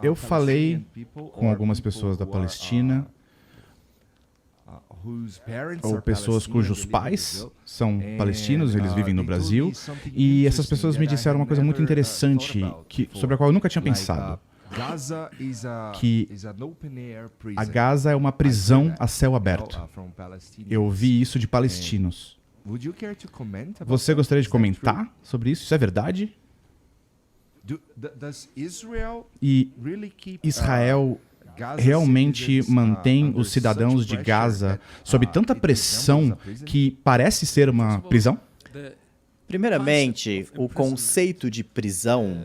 Eu falei com algumas pessoas da Palestina, ou pessoas cujos pais são palestinos, eles vivem no Brasil, e essas pessoas me disseram uma coisa muito interessante sobre a qual eu nunca tinha pensado. Que a Gaza é uma prisão a céu aberto. Eu ouvi isso de palestinos. Você gostaria de comentar sobre isso? Isso é verdade? E Israel realmente mantém os cidadãos de Gaza sob tanta pressão que parece ser uma prisão? Primeiramente, o conceito de prisão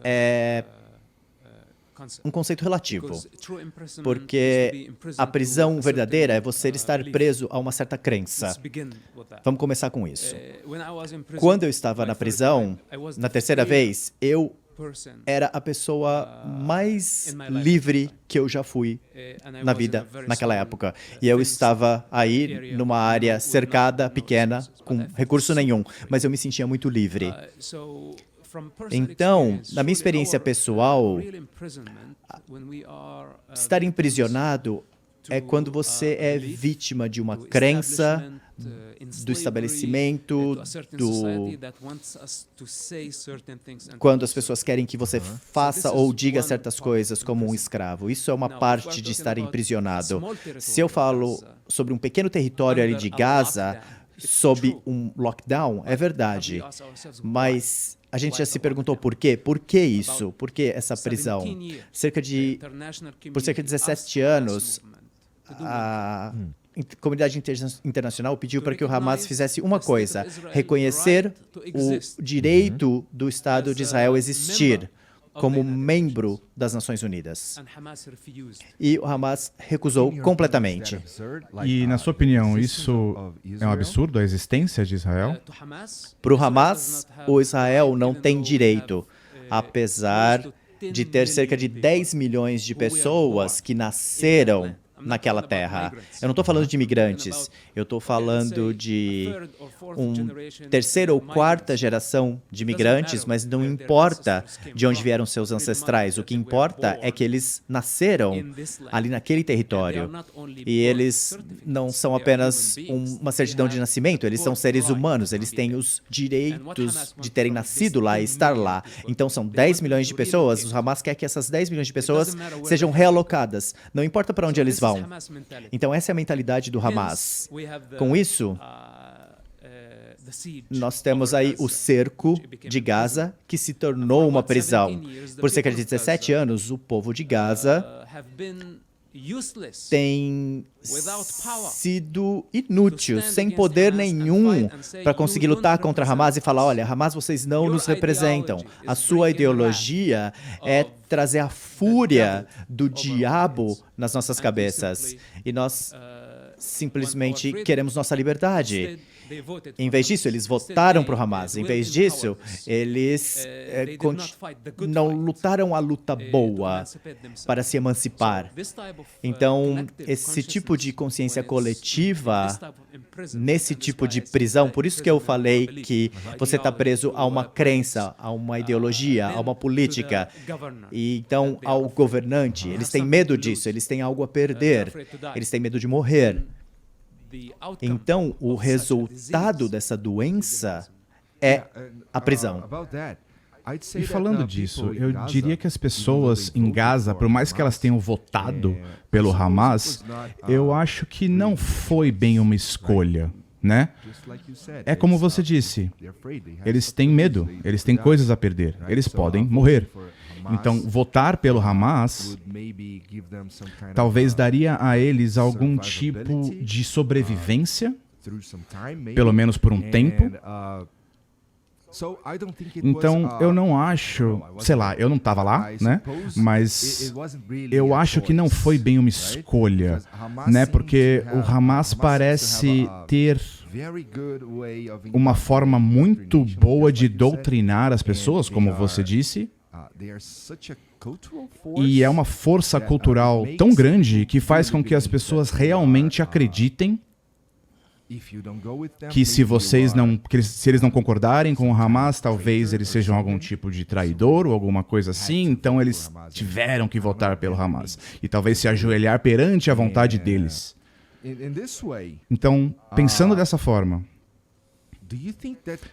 é um conceito relativo, porque a prisão verdadeira é você estar preso a uma certa crença. Vamos começar com isso. Quando eu estava na prisão, na terceira vez, eu era a pessoa mais livre que eu já fui na vida naquela época. E eu estava aí numa área cercada, pequena, com recurso nenhum, mas eu me sentia muito livre. Então, na minha experiência pessoal, estar emprisionado é quando você é vítima de uma crença do estabelecimento, quando as pessoas querem que você faça ou diga certas coisas como um escravo. Isso é uma parte de estar emprisionado. Se eu falo sobre um pequeno território ali de Gaza, sob um lockdown, é verdade. Mas a gente já se perguntou por quê? Por que isso? Por que essa prisão? Por cerca de 17 anos, a comunidade internacional pediu para que o Hamas fizesse uma coisa: reconhecer o direito do Estado de Israel existir como membro das Nações Unidas. E o Hamas recusou completamente. E, na sua opinião, isso é um absurdo, a existência de Israel? Para o Hamas, o Israel não tem direito, apesar de ter cerca de 10 milhões de pessoas que nasceram naquela terra. Eu não estou falando de imigrantes, eu estou falando de terceira ou quarta geração de imigrantes, mas não importa de onde vieram seus ancestrais. O que importa é que eles nasceram ali naquele território. E eles não são apenas uma certidão de nascimento, eles são seres humanos, eles têm os direitos de terem nascido lá e estar lá. Então são 10 milhões de pessoas, o Hamas quer que essas 10 milhões de pessoas sejam realocadas. Não importa para onde eles vão. Então, essa é a mentalidade do Hamas. Com isso, nós temos aí o cerco de Gaza, que se tornou uma prisão. Por cerca de 17 anos, o povo de Gaza tem sido inútil, sem poder nenhum para conseguir lutar contra Hamas e falar: olha, Hamas, vocês não nos representam. A sua ideologia é trazer a fúria do diabo nas nossas cabeças. E nós simplesmente queremos nossa liberdade. Em vez disso, eles votaram para o Hamas. Em vez disso, eles não lutaram a luta boa para se emancipar. Então, esse tipo de consciência coletiva, nesse tipo de prisão, por isso que eu falei que você está preso a uma crença, a uma ideologia, a uma política. E então, ao governante, eles têm medo disso, eles têm algo a perder, eles têm medo de morrer. Então, o resultado dessa doença é a prisão. E falando disso, eu diria que as pessoas em Gaza, por mais que elas tenham votado pelo Hamas, eu acho que não foi bem uma escolha, né? É como você disse, eles têm medo, eles têm coisas a perder, eles podem morrer. Então, votar pelo Hamas talvez daria a eles algum tipo de sobrevivência, pelo menos por um tempo. Então, eu não acho, sei lá, eu não estava lá, né? Mas eu acho que não foi bem uma escolha, né? Porque o Hamas parece ter uma forma muito boa de doutrinar as pessoas, como você disse. E é uma força cultural tão grande que faz com que as pessoas realmente acreditem que se eles não concordarem com o Hamas, talvez eles sejam algum tipo de traidor ou alguma coisa assim, então eles tiveram que votar pelo Hamas e talvez se ajoelhar perante a vontade deles. Então, pensando dessa forma,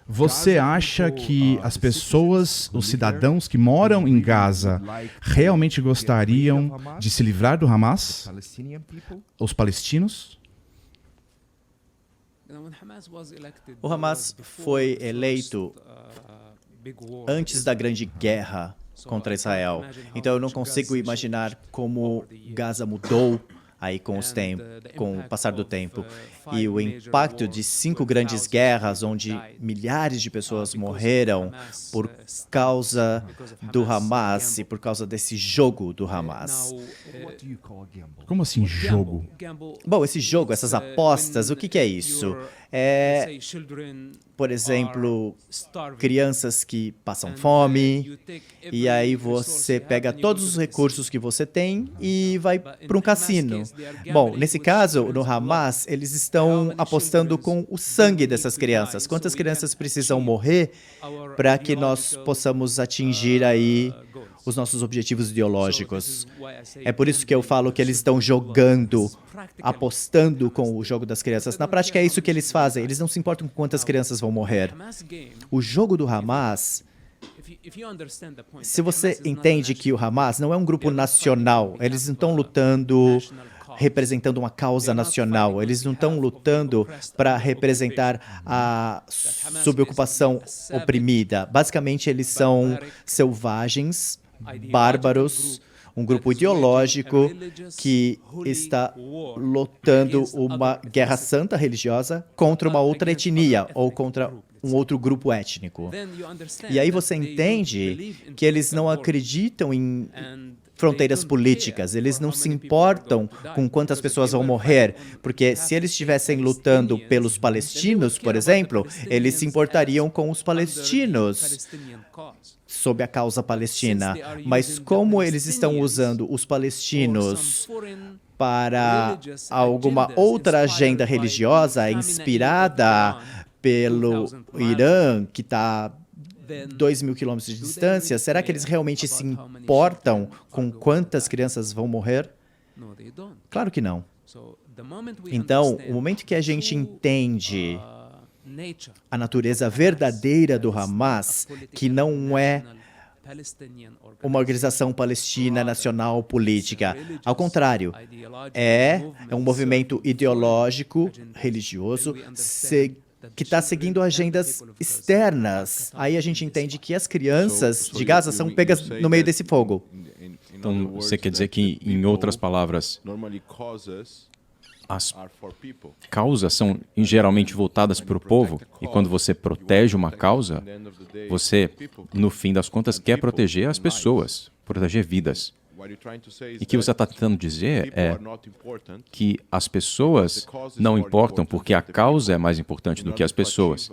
você acha que as pessoas, os cidadãos que moram em Gaza, realmente gostariam de se livrar do Hamas? Os palestinos? O Hamas foi eleito antes da grande guerra contra Israel. Então eu não consigo imaginar como Gaza mudou aí com o passar do tempo. E o impacto de 5 grandes guerras, onde milhares de pessoas morreram por causa do Hamas e por causa desse jogo do Hamas. Como assim, jogo? Bom, esse jogo, essas apostas, o que é isso? É, por exemplo, crianças que passam fome, e aí você pega todos os recursos que você tem e vai para um cassino. Bom, nesse caso, no Hamas, eles estão apostando com o sangue dessas crianças. Quantas crianças precisam morrer para que nós possamos atingir aí os nossos objetivos ideológicos? É por isso que eu falo que eles estão jogando, apostando com o jogo das crianças. Na prática, é isso que eles fazem. Eles não se importam com quantas crianças vão morrer. O jogo do Hamas, se você entende que o Hamas não é um grupo nacional, eles não estão lutando representando uma causa nacional, eles não estão lutando para representar a subocupação oprimida. Basicamente, eles são selvagens, bárbaros, um grupo ideológico que está lutando uma guerra santa religiosa contra uma outra etnia ou contra um outro grupo étnico. E aí você entende que eles não acreditam em fronteiras políticas, eles não se importam com quantas pessoas vão morrer, porque se eles estivessem lutando pelos palestinos, por exemplo, eles se importariam com os palestinos sob a causa palestina. Mas como eles estão usando os palestinos para alguma outra agenda religiosa inspirada pelo Irã, que está 2.000 quilômetros de distância, será que eles realmente se importam com quantas crianças vão morrer? Claro que não. Então, o momento que a gente entende a natureza verdadeira do Hamas, que não é uma organização palestina nacional política. Ao contrário, é um movimento ideológico, religioso, que está seguindo agendas externas. Aí a gente entende que as crianças de Gaza são pegas no meio desse fogo. Então, você quer dizer que, em outras palavras, as causas são geralmente voltadas para o povo, e quando você protege uma causa, você, no fim das contas, quer proteger as pessoas, proteger vidas. E o que você está tentando dizer é que as pessoas não importam porque a causa é mais importante do que as pessoas.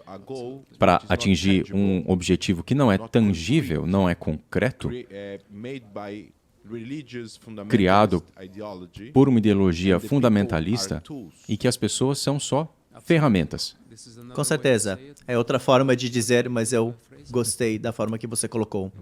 Para atingir um objetivo que não é tangível, não é concreto, criado por uma ideologia fundamentalista e que as pessoas são só ferramentas. Com certeza. É outra forma de dizer, mas eu gostei da forma que você colocou.